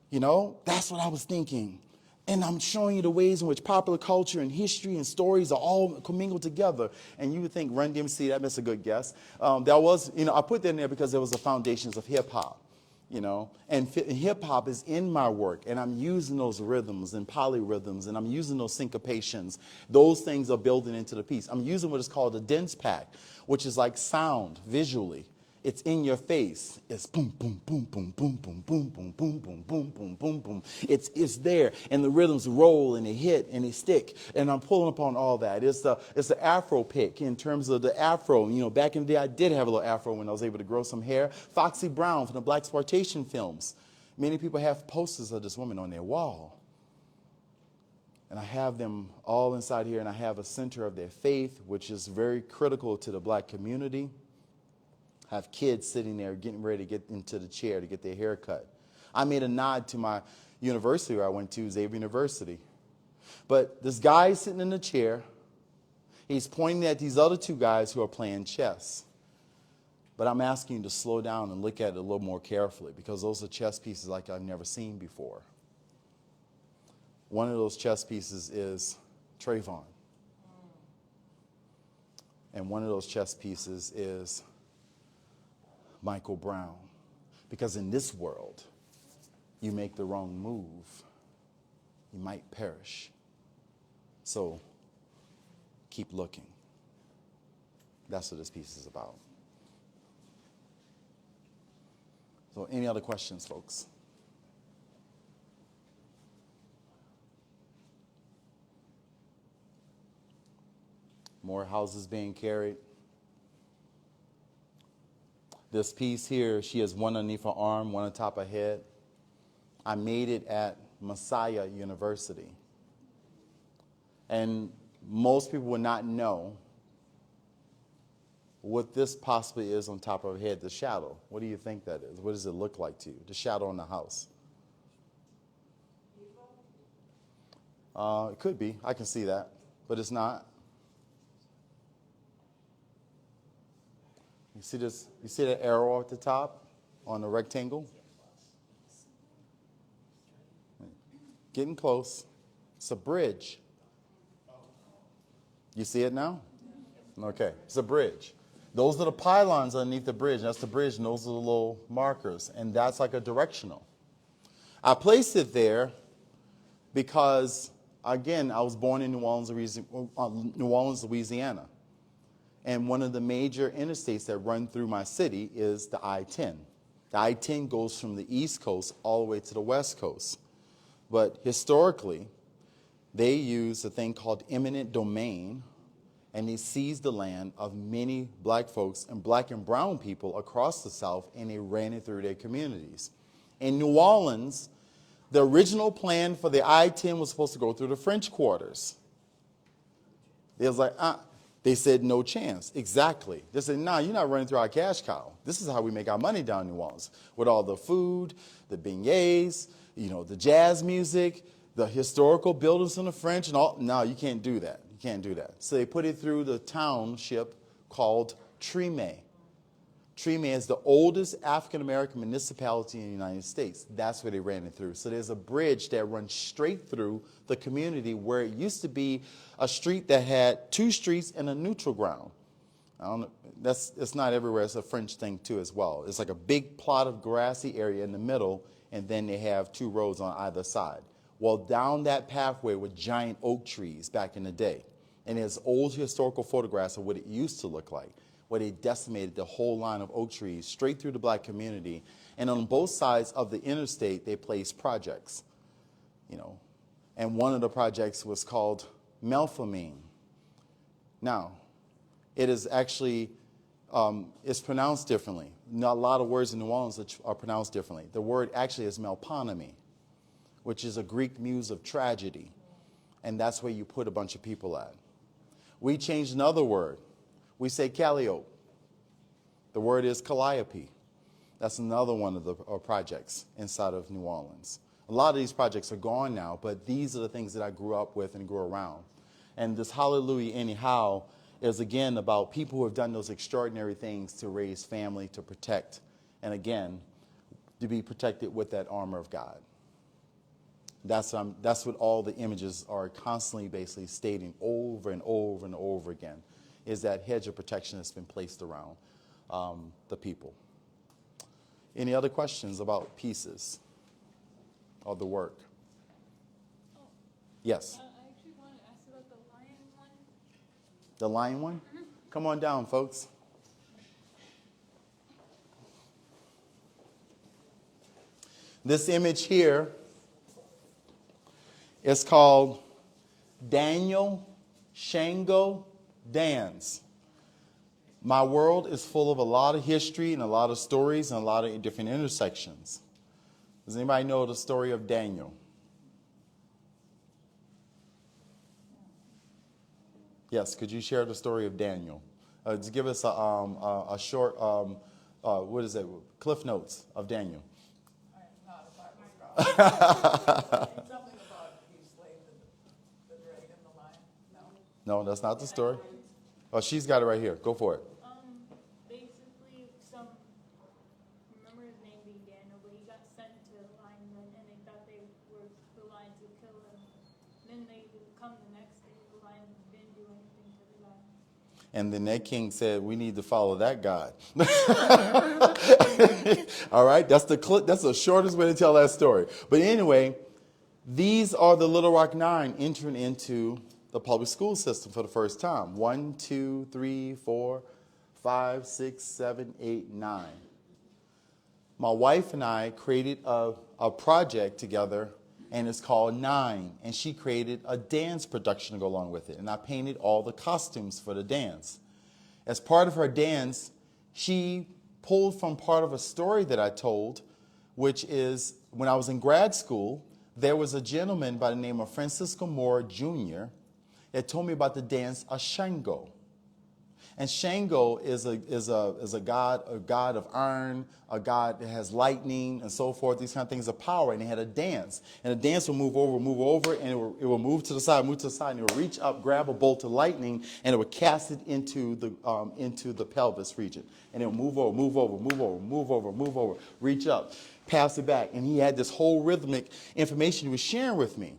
You know, that's what I was thinking. And I'm showing you the ways in which popular culture and history and stories are all commingled together. And you would think Run DMC, that's a good guess. That was, I put that in there because there was the foundations of hip hop, and hip hop is in my work. And I'm using those rhythms and polyrhythms, and I'm using those syncopations. Those things are building into the piece. I'm using what is called a dense pack, which is like sound visually. It's in your face. It's boom, boom, boom, boom, boom, boom, boom, boom, boom, boom, boom, boom, boom, boom. It's there, and the rhythms roll and they hit and they stick. And I'm pulling upon all that. It's the Afro pick in terms of the Afro. Back in the day, I did have a little Afro when I was able to grow some hair. Foxy Brown from the blaxploitation films. Many people have posters of this woman on their wall. And I have them all inside here, and I have a center of their faith, which is very critical to the black community. I have kids sitting there getting ready to get into the chair to get their hair cut. I made a nod to my university where I went to, Xavier University. But this guy is sitting in the chair. He's pointing at these other two guys who are playing chess. But I'm asking you to slow down and look at it a little more carefully, because those are chess pieces like I've never seen before. One of those chess pieces is Trayvon. And one of those chess pieces is Michael Brown. Because in this world, you make the wrong move, you might perish. So keep looking. That's what this piece is about. So any other questions, folks? More houses being carried. This piece here, she has one underneath her arm, one on top of her head. I made it at Messiah University. And most people would not know what this possibly is on top of her head, the shadow. What do you think that is? What does it look like to you, the shadow on the house? It could be. I can see that, but it's not. You see this? You see that arrow at the top on the rectangle? Getting close. It's a bridge. You see it now? Okay, it's a bridge. Those are the pylons underneath the bridge. That's the bridge, and those are the little markers. And that's like a directional. I placed it there because, again, I was born in New Orleans, Louisiana. And one of the major interstates that run through my city is the I-10. The I-10 goes from the East Coast all the way to the West Coast. But historically, they used a thing called eminent domain, and they seized the land of many black folks and black and brown people across the South, and they ran it through their communities. In New Orleans, the original plan for the I-10 was supposed to go through the French quarters. It was like, they said no chance. Exactly. They said, nah, you're not running through our cash cow. This is how we make our money down in New Orleans, with all the food, the beignets, the jazz music, the historical buildings from the French, and all. No, you can't do that. You can't do that. So they put it through the township called Treme. Treme is the oldest African-American municipality in the United States. That's where they ran it through. So there's a bridge that runs straight through the community where it used to be a street that had two streets and a neutral ground. I don't know, it's not everywhere. It's a French thing too as well. It's like a big plot of grassy area in the middle, and then they have two roads on either side. Well, down that pathway were giant oak trees back in the day. And there's old historical photographs of what it used to look like, where they decimated the whole line of oak trees straight through the black community. And on both sides of the interstate, they placed projects, And one of the projects was called Melpomene. Now, it is actually, it's pronounced differently. Not a lot of words in New Orleans are pronounced differently. The word actually is Melpomene, which is a Greek muse of tragedy. And that's where you put a bunch of people at. We changed another word. We say Calliope. The word is Calliope. That's another one of the projects inside of New Orleans. A lot of these projects are gone now, but these are the things that I grew up with and grew around. And this Hallelujah Anyhow is, again, about people who have done those extraordinary things to raise family, to protect, and again, to be protected with that armor of God. That's what all the images are constantly basically stating over and over and over again, is that hedge of protection that's been placed around the people. Any other questions about pieces of the work? Yes? I actually wanted to ask about the lion one. The lion one? Mm-hmm. Come on down, folks. This image here is called Daniel Shango Dance. My world is full of a lot of history and a lot of stories and a lot of different intersections. Does anybody know the story of Daniel? Yes, could you share the story of Daniel? Just give us a short, what is it, Cliff Notes of Daniel. I am not a Bible scholar. Something about he slayed the dragon, the lion? No? No, that's not the story. Oh, she's got it right here. Go for it. Basically, And then that king said, we need to follow that God. All right, that's the shortest way to tell that story. But anyway, these are the Little Rock Nine entering into the public school system for the first time. 1, 2, 3, 4, 5, 6, 7, 8, 9. My wife and I created a project together, and it's called Nine. And she created a dance production to go along with it. And I painted all the costumes for the dance. As part of her dance, she pulled from part of a story that I told, which is when I was in grad school, there was a gentleman by the name of Francisco Moore Jr. that told me about the dance Shango. And Shango is a god of iron, a god that has lightning and so forth, these kind of things of power. And he had a dance. And the dance will move over, and it will move to the side, and it will reach up, grab a bolt of lightning, and it will cast it into the pelvis region. And it will move over, reach up, pass it back. And he had this whole rhythmic information he was sharing with me.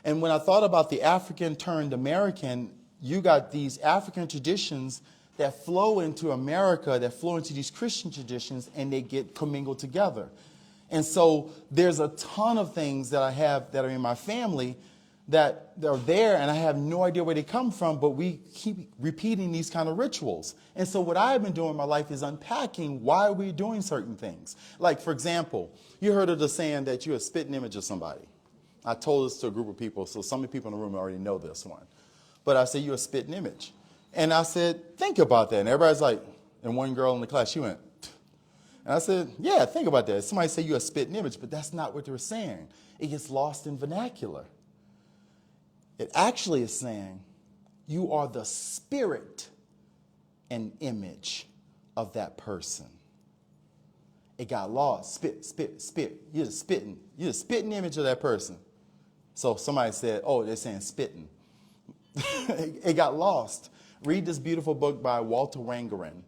And when I thought about the African turned American, you got these African traditions that flow into America, that flow into these Christian traditions, and they get commingled together. And so there's a ton of things that I have that are in my family that are there, and I have no idea where they come from, but we keep repeating these kind of rituals. And so what I've been doing in my life is unpacking why we're doing certain things. Like, for example, you heard of the saying that you're a spitting image of somebody. I told this to a group of people, so some of the people in the room already know this one. But I said, you're a spitting image. And I said, think about that. And everybody's like, and one girl in the class, she went, and I said, yeah, think about that. Somebody say you're a spitting image, but that's not what they're saying. It gets lost in vernacular. It actually is saying you are the spirit and image of that person. It got lost. Spit. You're the spitting image of that person. So somebody said, oh, they're saying spitting. It got lost. Read this beautiful book by Walter Wangerin.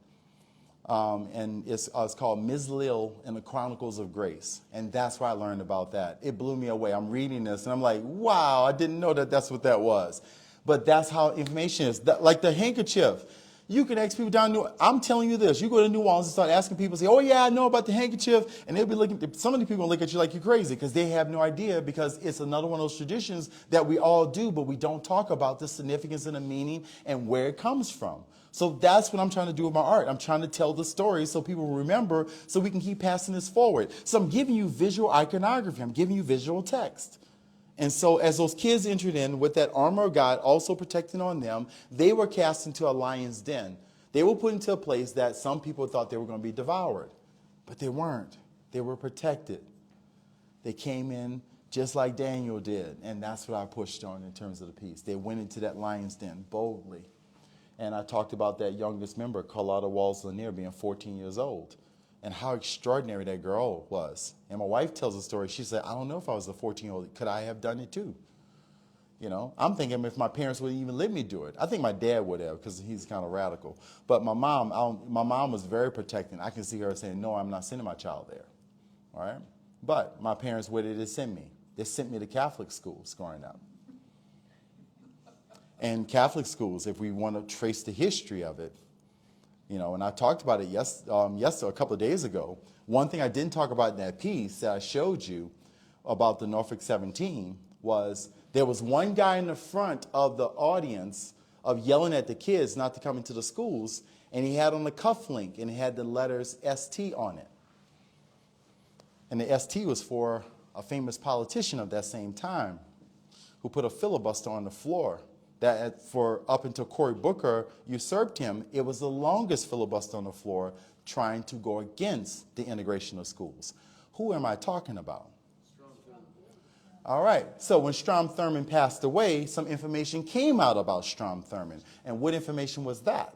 And it's called Ms. Lil and the Chronicles of Grace. And that's where I learned about that. It blew me away. I'm reading this, and I'm like, wow, I didn't know that that's what that was. But that's how information is. Like the handkerchief. You can ask people down New I'm telling you this. You go to New Orleans and start asking people, say, oh, yeah, I know about the handkerchief. And they'll be looking, some of the people will look at you like you're crazy because they have no idea, because it's another one of those traditions that we all do, but we don't talk about the significance and the meaning and where it comes from. So that's what I'm trying to do with my art. I'm trying to tell the story so people will remember, so we can keep passing this forward. So I'm giving you visual iconography. I'm giving you visual text. And so as those kids entered in with that armor of God also protecting on them, they were cast into a lion's den. They were put into a place that some people thought they were going to be devoured, but they weren't. They were protected. They came in just like Daniel did, and that's what I pushed on in terms of the piece. They went into that lion's den boldly. And I talked about that youngest member, Carlotta Walls-Lanier, being 14 years old, and how extraordinary that girl was. And my wife tells the story. She said, I don't know if I was a 14-year-old. Could I have done it too? You know, I'm thinking if my parents would even let me do it. I think my dad would have, because he's kind of radical. But my mom was very protecting. I can see her saying, no, I'm not sending my child there. All right? But my parents, where did they send me? They sent me to Catholic schools growing up. And Catholic schools, if we want to trace the history of it, you know, and I talked about it a couple of days ago. One thing I didn't talk about in that piece that I showed you about the Norfolk 17 was there was one guy in the front of the audience of yelling at the kids not to come into the schools, and he had on the cufflink, and it had the letters ST on it. And the ST was for a famous politician of that same time who put a filibuster on the floor. That for up until Cory Booker usurped him, it was the longest filibuster on the floor trying to go against the integration of schools. Who am I talking about? All right, so when Strom Thurmond passed away, some information came out about Strom Thurmond. And what information was that?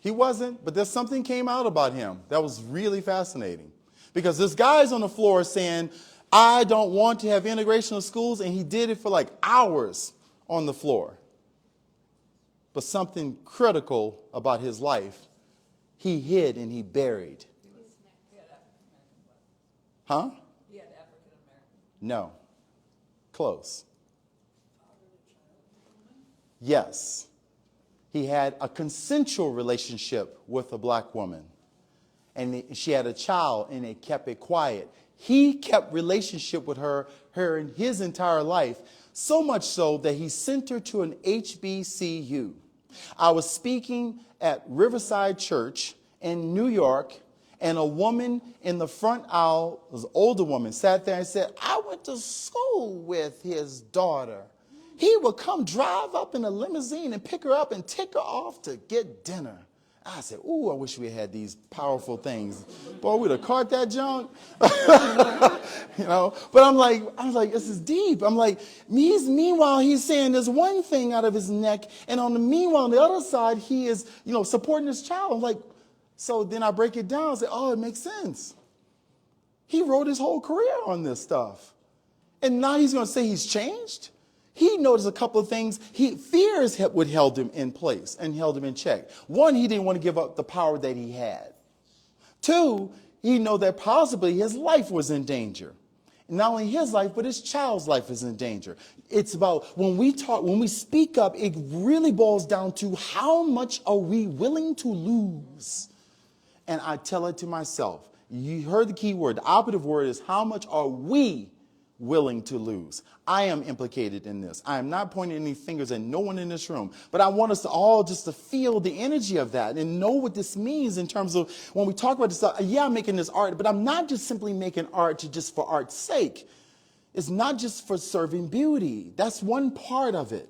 He wasn't, but there's something came out about him that was really fascinating. Because this guy's on the floor saying, I don't want to have integration of schools, and he did it for like hours on the floor. But something critical about his life, he hid and he buried. He had African American. Huh? He had African American. No. Close. Yes. He had a consensual relationship with a black woman. And she had a child, and they kept it quiet. He kept relationship with her in his entire life, so much so that he sent her to an HBCU. I was speaking at Riverside Church in New York, and a woman in the front aisle, an older woman, sat there and said, I went to school with his daughter. He would come drive up in a limousine and pick her up and take her off to get dinner. I said, ooh, I wish we had these powerful things. Boy, we'd have caught that junk. You know, but I was like, this is deep. I'm like, meanwhile, he's saying there's one thing out of his neck. And meanwhile, on the other side, he is, supporting his child. I'm like, so then I break it down and say, oh, it makes sense. He wrote his whole career on this stuff. And now he's going to say he's changed? He noticed a couple of things. Fears would held him in place and held him in check. One, he didn't want to give up the power that he had. Two, he knew that possibly his life was in danger. Not only his life, but his child's life is in danger. It's about when we speak up, it really boils down to how much are we willing to lose? And I tell it to myself. You heard the key word. The operative word is how much are we willing to lose? I am implicated in this. I am not pointing any fingers at no one in this room, but I want us to all just to feel the energy of that and know what this means in terms of when we talk about this stuff. Yeah, I'm making this art, but I'm not just simply making art just for art's sake. It's not just for serving beauty. That's one part of it.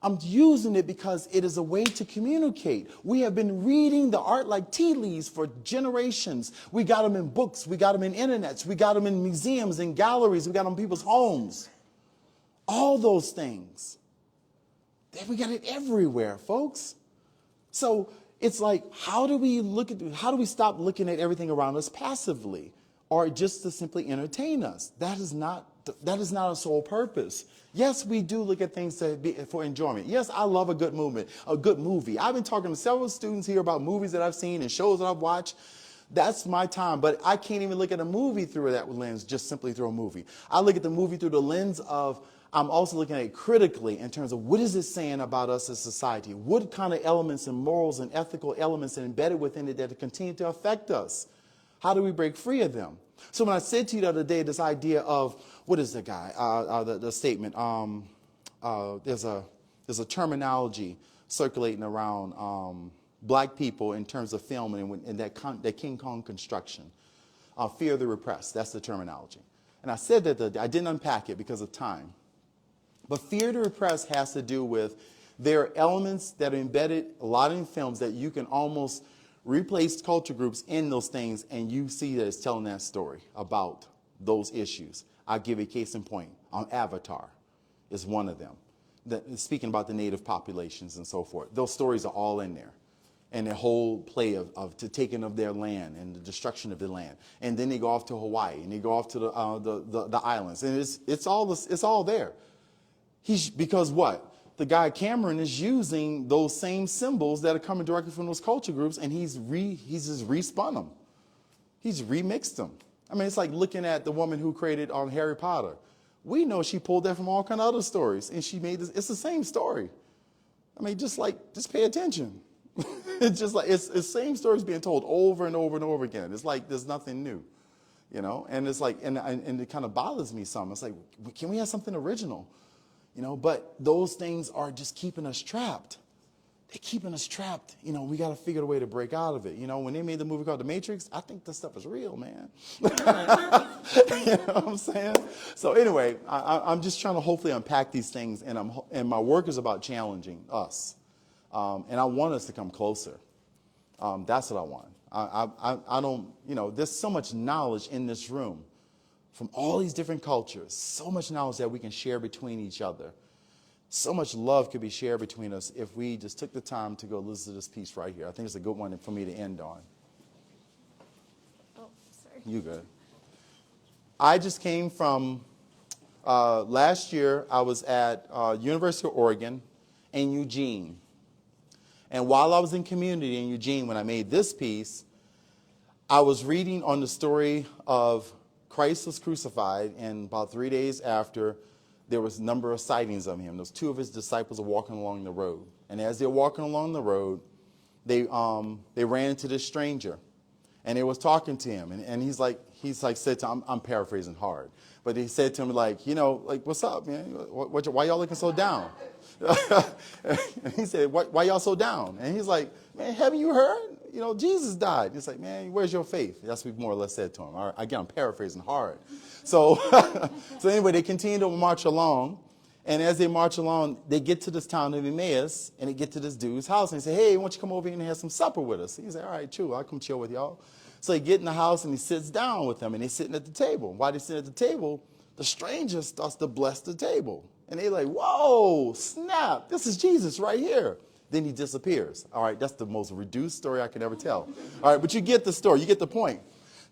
I'm using it because it is a way to communicate. We have been reading the art like tea leaves for generations. We got them in books. We got them in internets. We got them in museums and galleries. We got them in people's homes. All those things. We got it everywhere, folks. So it's like, how do we stop looking at everything around us passively or just to simply entertain us? That is not a sole purpose. Yes, we do look at things for enjoyment. Yes, I love a good movie. I've been talking to several students here about movies that I've seen and shows that I've watched. That's my time, but I can't even look at a movie through that lens, just simply through a movie. I look at the movie through the lens of, I'm also looking at it critically in terms of what is it saying about us as society? What kind of elements and morals and ethical elements are embedded within it that continue to affect us? How do we break free of them? So when I said to you the other day, this idea of, what is the guy, the statement, there's a terminology circulating around black people in terms of film and that King Kong construction. Fear of the repressed, that's the terminology. And I said that I didn't unpack it because of time. But fear of the repressed has to do with there are elements that are embedded a lot in films that you can almost replace culture groups in those things, and you see that it's telling that story about those issues. I'll give you a case in point. Avatar is one of them. Speaking about the native populations and so forth. Those stories are all in there. And the whole play of the taking of their land and the destruction of the land. And then they go off to Hawaii and they go off to the islands. And it's all there. Because what? The guy Cameron is using those same symbols that are coming directly from those culture groups, and he's just respun them. He's remixed them. I mean, it's like looking at the woman who created Harry Potter. We know she pulled that from all kind of other stories, and she made this. It's the same story. I mean, just pay attention. It's just like it's the same stories being told over and over and over again. It's like there's nothing new, And it's like, and it kind of bothers me some. It's like, can we have something original? But those things are just keeping us trapped. They're keeping us trapped. We got to figure a way to break out of it. When they made the movie called The Matrix, I think this stuff is real, man. You know what I'm saying? So anyway, I'm just trying to hopefully unpack these things, and my work is about challenging us. And I want us to come closer. That's what I want. I don't, there's so much knowledge in this room from all these different cultures, so much knowledge that we can share between each other. So much love could be shared between us if we just took the time to go listen to this piece right here. I think it's a good one for me to end on. Oh, sorry. You good. I just came from, last year I was at University of Oregon in Eugene. And while I was in community in Eugene when I made this piece, I was reading on the story of Christ was crucified, and about 3 days after, there was a number of sightings of him. Those two of his disciples were walking along the road. And as they're walking along the road, they ran into this stranger. And they was talking to him. And he's like said to him, I'm paraphrasing hard. But he said to him, like, what's up, man? Why y'all looking so down? And he said, why y'all so down? And he's like, man, haven't you heard? Jesus died. He's like, man, where's your faith? That's what we more or less said to him. All right, again, I'm paraphrasing hard. So, so anyway, they continue to march along. And as they march along, they get to this town of Emmaus, and they get to this dude's house. And they say, hey, why don't you come over here and have some supper with us? He's like, all right, true, I'll come chill with y'all. So they get in the house, and he sits down with them, and they're sitting at the table. While they're sitting at the table, the stranger starts to bless the table. And they're like, whoa, snap, this is Jesus right here. Then he disappears. All right, that's the most reduced story I could ever tell. All right, but you get the story. You get the point.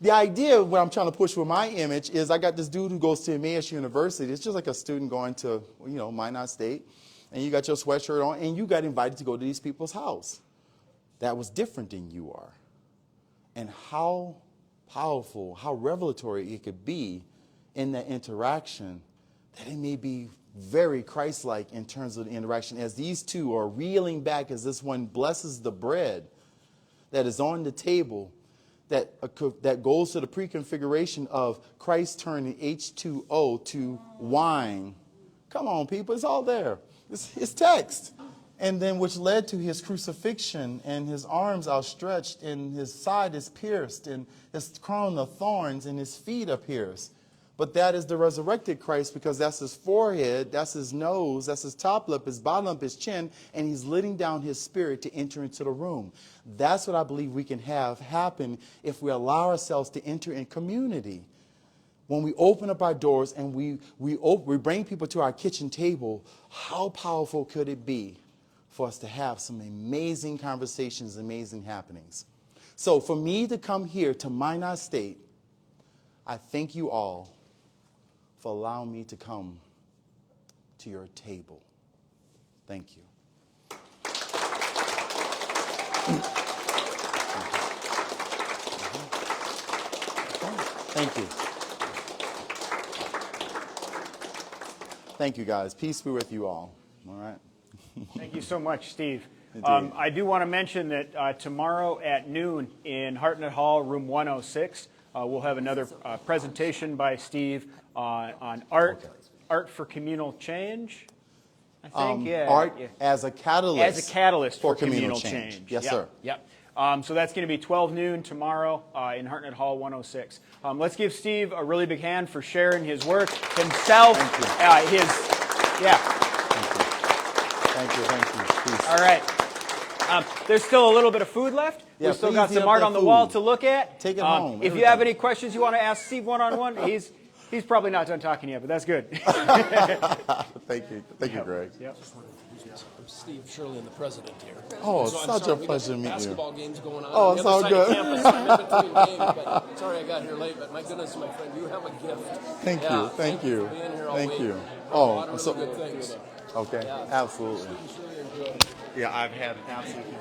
The idea of what I'm trying to push with my image is I got this dude who goes to Emmaus University. It's just like a student going to, Minot State. And you got your sweatshirt on, and you got invited to go to these people's house. That was different than you are. And how powerful, how revelatory it could be in that interaction that it may be very Christ-like in terms of the interaction as these two are reeling back as this one blesses the bread that is on the table that goes to the preconfiguration of Christ turning H2O to wine. Come on, people, it's all there. It's text. And then which led to his crucifixion and his arms outstretched and his side is pierced and his crown of thorns and his feet are pierced. But that is the resurrected Christ because that's his forehead, that's his nose, that's his top lip, his bottom lip, his chin, and he's letting down his spirit to enter into the room. That's what I believe we can have happen if we allow ourselves to enter in community. When we open up our doors and we bring people to our kitchen table, how powerful could it be for us to have some amazing conversations, amazing happenings? So for me to come here to Minot State, I thank you all for allowing me to come to your table. Thank you. Thank you. Thank you, guys. Peace be with you all. All right. Thank you so much, Steve. Indeed. I do want to mention that tomorrow at noon in Hartnett Hall, room 106, we'll have another presentation by Steve on art for communal change. I think, art as a catalyst. As a catalyst for communal change. Yes, sir. Yep. So that's going to be 12 noon tomorrow in Hartnett Hall 106. Let's give Steve a really big hand for sharing his work himself. Thank you. Thank you. Peace. All right. There's still a little bit of food left. Yeah, We've still please got some eat up art that on the food. wall to look at. Take it home. If you have any questions you want to ask Steve one-on-one, he's probably not done talking yet, but that's good. Thank you, Greg. Yep. I'm Steve Shirley, and the president here. Oh, So it's I'm such sorry, a we pleasure to got meet you. basketball games going on. Oh, on it's the other all side good. of campus, I'm in between games, but sorry I got here late, but my goodness, my friend, you have a gift. Thank you. Thank you. for being here all Thank week. you. A lot of so really good things. okay, absolutely. Really enjoyed. Yeah, I've had absolutely.